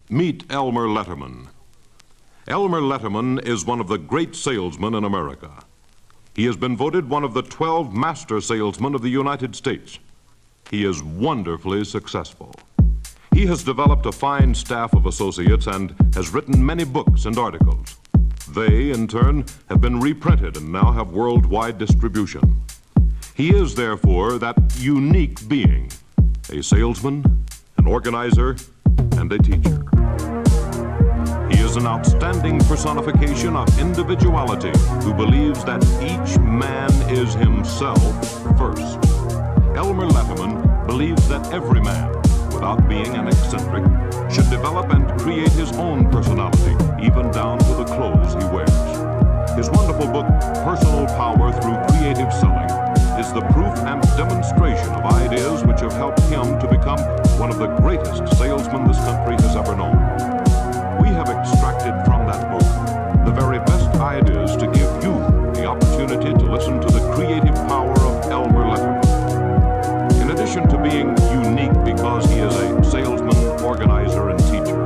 Meet Elmer Letterman. Elmer Letterman is one of the great salesmen in America. He has been voted one of the 12 master salesmen of the United States. He is wonderfully successful. He has developed a fine staff of associates and has written many books and articles. They, in turn, have been reprinted and now have worldwide distribution. He is, therefore, that unique being, a salesman, an organizer, and a teacher. He is an outstanding personification of individuality who believes that each man is himself first. Elmer Letterman believes that every man, without being an eccentric, should develop and create his own personality, even down to the clothes he wears. His wonderful book, Personal Power Through Creative Selling, is the proof and demonstration of ideas which have helped him to become one of the greatest salesmen this country has ever known. We have extracted from that book the very best ideas to give you the opportunity to listen to the creative power of Elmer Letterman. In addition to being unique because he is a salesman, organizer, and teacher,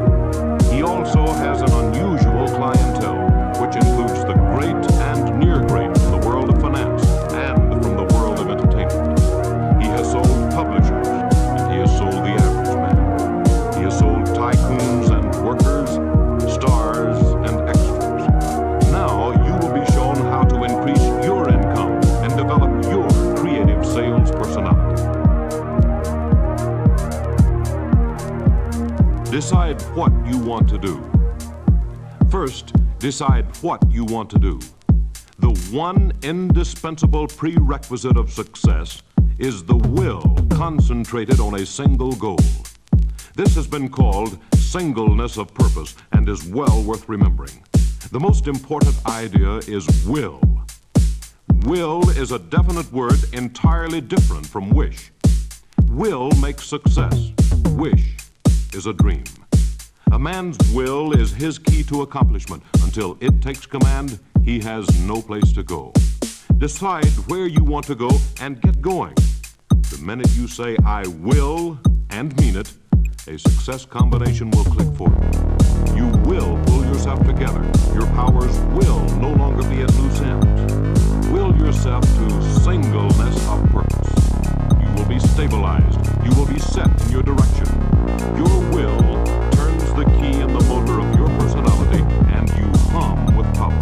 he also has an unusual clientele, which includes the great and near great from the world of finance and from the world of entertainment. He has sold publishers, and he has sold the average man. He has sold tycoons and workers, stars and extras. Now you will be shown how to increase your income and develop your creative sales personality. Decide what you want to do. First, decide what you want to do. The one indispensable prerequisite of success is the will concentrated on a single goal. This has been called singleness of purpose and is well worth remembering. The most important idea is will. Will is a definite word entirely different from wish. Will makes success. Wish is a dream. A man's will is his key to accomplishment. Until it takes command, he has no place to go. Decide where you want to go and get going. The minute you say, I will, and mean it, a success combination will click for you. You will pull yourself together. Your powers will no longer be at loose ends. Will yourself to singleness of purpose. You will be stabilized. You will be set in your direction. Your will turns the key in the motor of your personality, and you hum with power.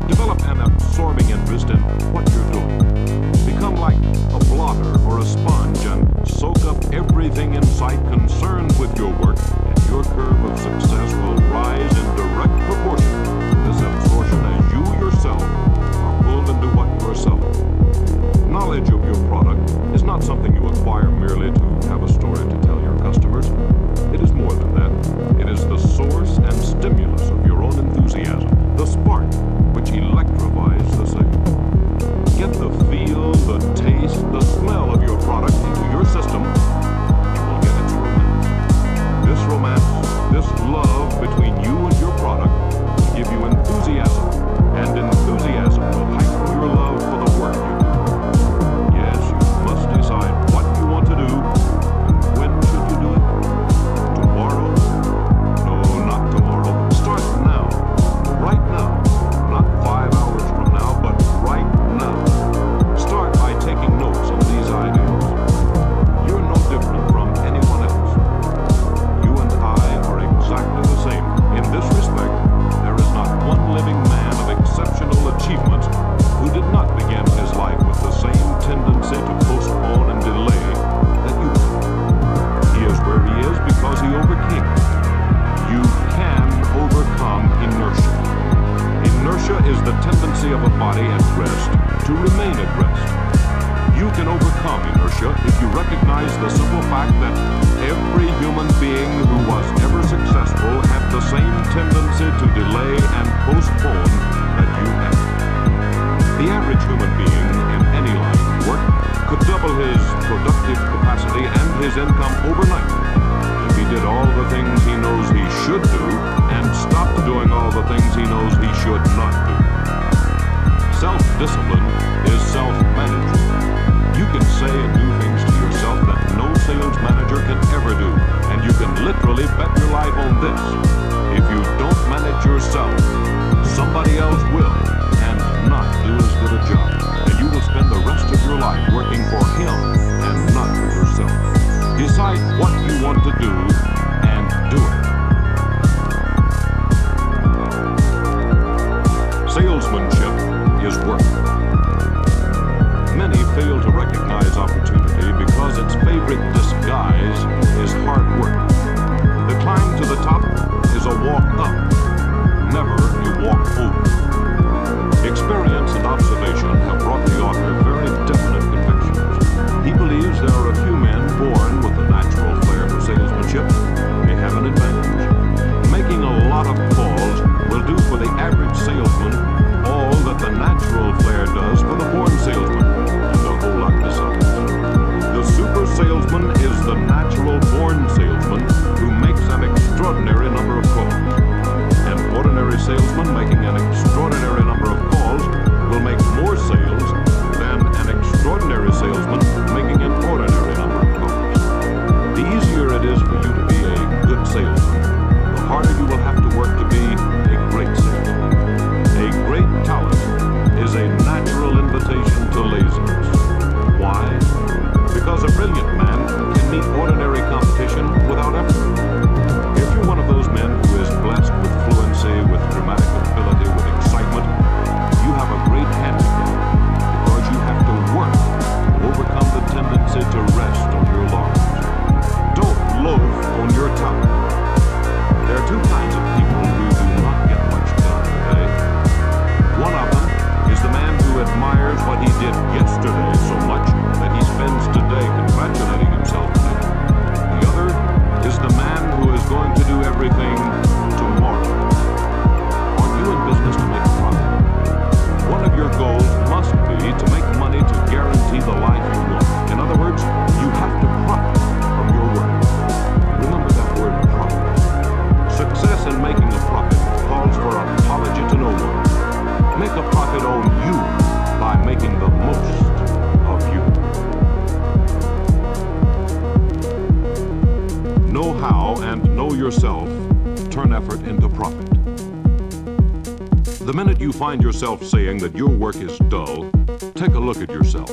Develop an absorbing interest in what you're doing. Become like a blotter or a sponge and soak up everything in sight concerned with your work, and your curve of success will rise in direct proportion to this absorption as you yourself are pulled into what you are selling. Knowledge of your product is not something you acquire merely to have a story to tell your customers. It is more than that. It is the source and stimulus of your own enthusiasm, the spark which electrifies the sale. Get the feel, the taste, the smell of your product into your system. You will get its romance. This romance, this love between you and your product will give you enthusiasm, and enthusiasm will heighten your love for the work you do. Yes, you must decide what you want to do, and when should you do it? Tomorrow? No, not tomorrow. Start now. Right now. Not 5 hours from now, but right now. Start by taking notes on these ideas. You're no different from anyone else. You and I are exactly the same. In this respect, there is not one living man of exceptional achievement who did not begin his life with the same tendency to postpone and delay that you did. He is where he is because he overcame it. You can overcome inertia. Inertia is the tendency of a body at rest to remain at rest. You can overcome inertia if you recognize the simple fact that every human being who was ever successful had the same tendency to delay and postpone that you had. The average human being in any line of work could double his productive capacity and his income overnight if he did all the things he knows he should do and stopped doing all the things he knows he should not do. Self-discipline is self-management. You can say and do things to yourself that no sales manager can ever do, and you can literally bet your life on decide what you want to do and do it. Salesmanship is work. Many fail to recognize opportunity because its favorite disguise is hard work. The climb to the top is a walk up, never a walk over. Experience and observation have brought the author very definite convictions. He believes there are a few men born with a natural flair for salesmanship. They have an advantage. Making a lot of calls will do for the average salesman all that the natural flair does for the born salesman, and a whole lot besides. The super salesman is the natural born salesman who makes an extraordinary number of calls. An ordinary salesman making an extraordinary number of calls will make more sales than an extraordinary salesman making an ordinary number of calls. The easier it is for you to be a good salesman, the harder you will have to work to be a great salesman. A great talent is a natural invitation to laziness. Why? Because a brilliant man can meet ordinary competition without effort. If you're one of those men who is blessed with fluency, with dramatic ability, with excitement, you have a great handicap because you have to work to overcome the tendency to rest on your laurels. Don't loaf on your talent. There are two kinds of people who do not get much done today. One of them is the man who admires what he did yesterday so much that he spends today congratulating himself on it. The other is the man who is going to do everything tomorrow. Are you in business to make a profit? One of your goals must be to make money to guarantee the life you want. In other words, you have to profit from your work. Remember that word, profit. Success in making a profit calls for apology to no one. Make a profit on you by making the most of you. Know how and know yourself turn effort into profit. The minute you find yourself saying that your work is dull, take a look at yourself.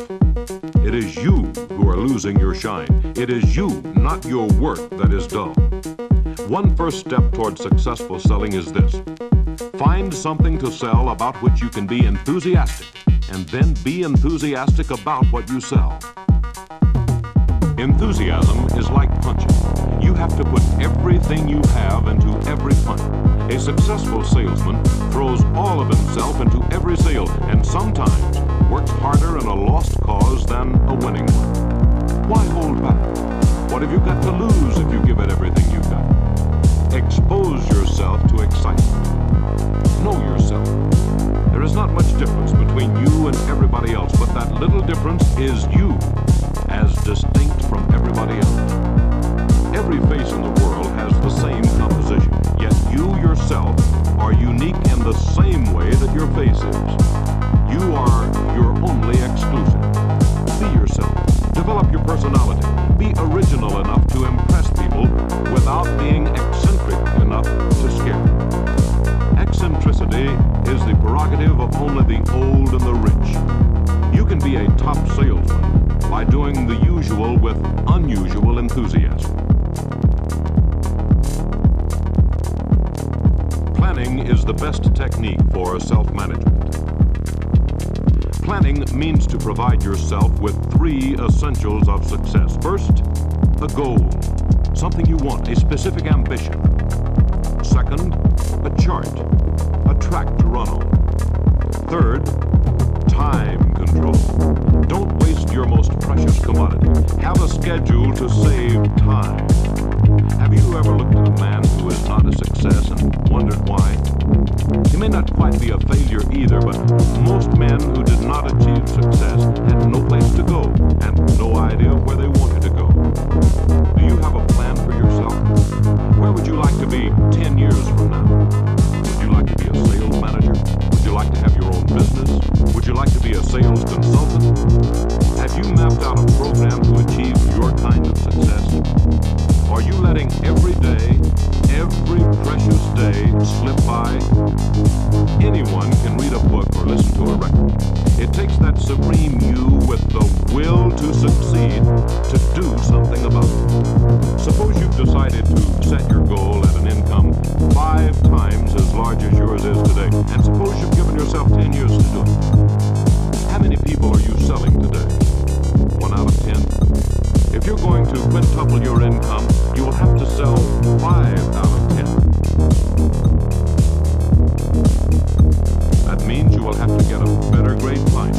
It is you who are losing your shine. It is you, not your work, that is dull. One first step toward successful selling is this. Find something to sell about which you can be enthusiastic, and then be enthusiastic about what you sell. Enthusiasm is like punching. You have to put everything you have into every punch. A successful salesman throws all of himself into every sale, and sometimes works harder in a lost cause than a winning one. Why hold back? What have you got to lose if you give it everything you've got? Expose yourself to excitement. Know yourself. There is not much difference between you and everybody else, but that little difference is you, as distinct from everybody else. Every face in the world has the same composition, yet you yourself are unique in the same way that your face is. You are your only exclusive. Be yourself. Develop your personality. Be original enough to impress people without being eccentric enough to scare them. Eccentricity is the prerogative of only the old and the rich. You can be a top salesman by doing the usual with unusual enthusiasm. Planning is the best technique for self-management. Planning means to provide yourself with three essentials of success. First, a goal, something you want, a specific ambition. Second, a chart, a track to run on. Third, time control. Don't waste your most precious commodity. Have a schedule to save time. Have you ever looked at a man who is not a success and wondered why? He may not quite be a failure either, but most men who did not achieve success had no place to go and no idea where they wanted to go. Do you have a plan for yourself? Where would you like to be 10 years from now? Would you like to be a sales manager? Would you like to have your own business? Would you like to be a sales consultant? Have you mapped out a program to achieve your kind of success? Are you letting every day, every precious day slip by? Anyone can read a book or listen to a record. It takes that supreme you with the will to succeed to do something about it. decided to set your goal at an income 5 times as large as yours is today, and suppose you've given yourself 10 years to do it, how many people are you selling today? 1 out of 10? If you're going to quintuple your income, you will have to sell 5 out of 10. That means you will have to get a better grade client.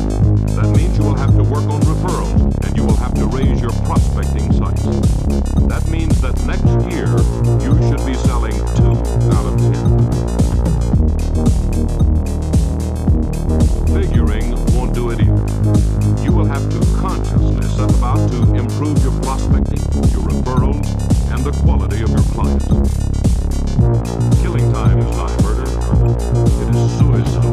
That means you will have to work on referrals, and you will have to raise your prospecting sites. That means that next year, you should be selling 2 out of 10. Figuring won't do it either. You will have to consciously set about to improve your prospecting, your referrals, and the quality of your clients. Killing time is not murder. It is suicide.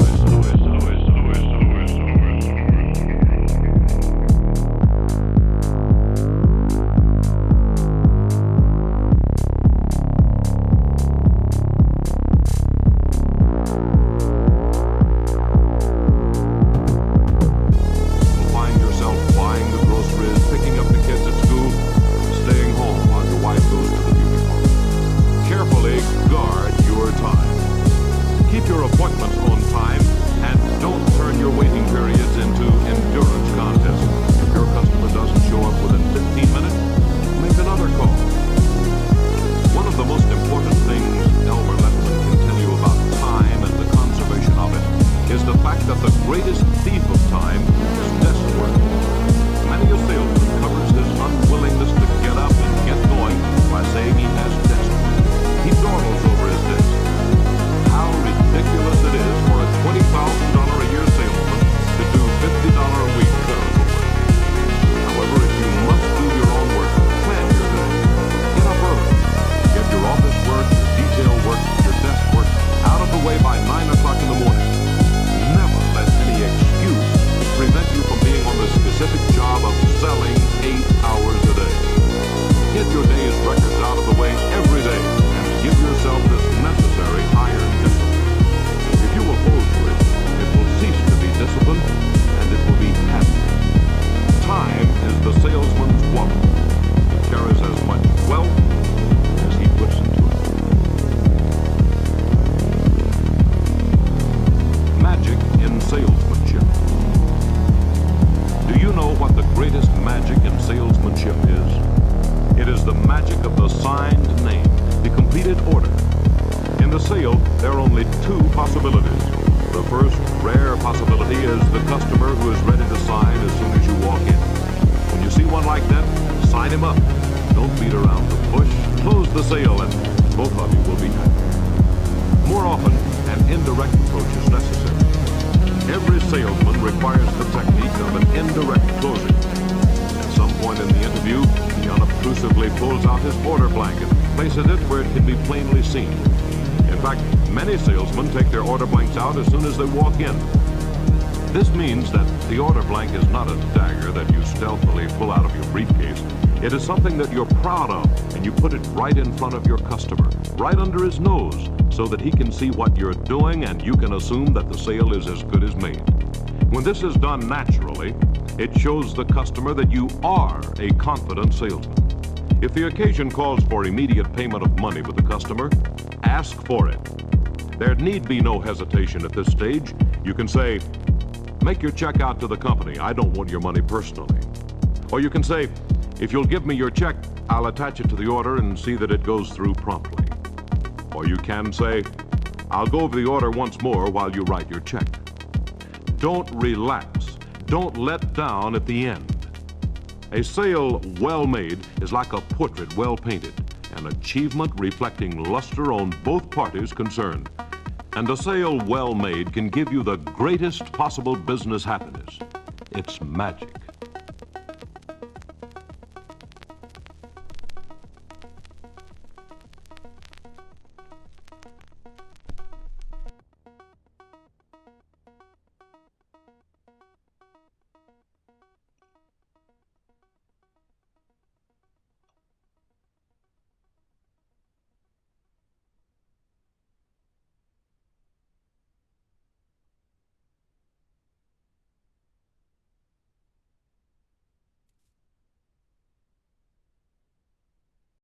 As soon as they walk in. This means that the order blank is not a dagger that you stealthily pull out of your briefcase. It is something that you're proud of, and you put it right in front of your customer, right under his nose, so that he can see what you're doing and you can assume that the sale is as good as made. When this is done naturally, it shows the customer that you are a confident salesman. If the occasion calls for immediate payment of money with the customer, ask for it. There need be no hesitation at this stage. You can say, make your check out to the company. I don't want your money personally. Or you can say, if you'll give me your check, I'll attach it to the order and see that it goes through promptly. Or you can say, I'll go over the order once more while you write your check. Don't relax. Don't let down at the end. A sale well made is like a portrait well painted, an achievement reflecting luster on both parties concerned. And a sale well made can give you the greatest possible business happiness. It's magic.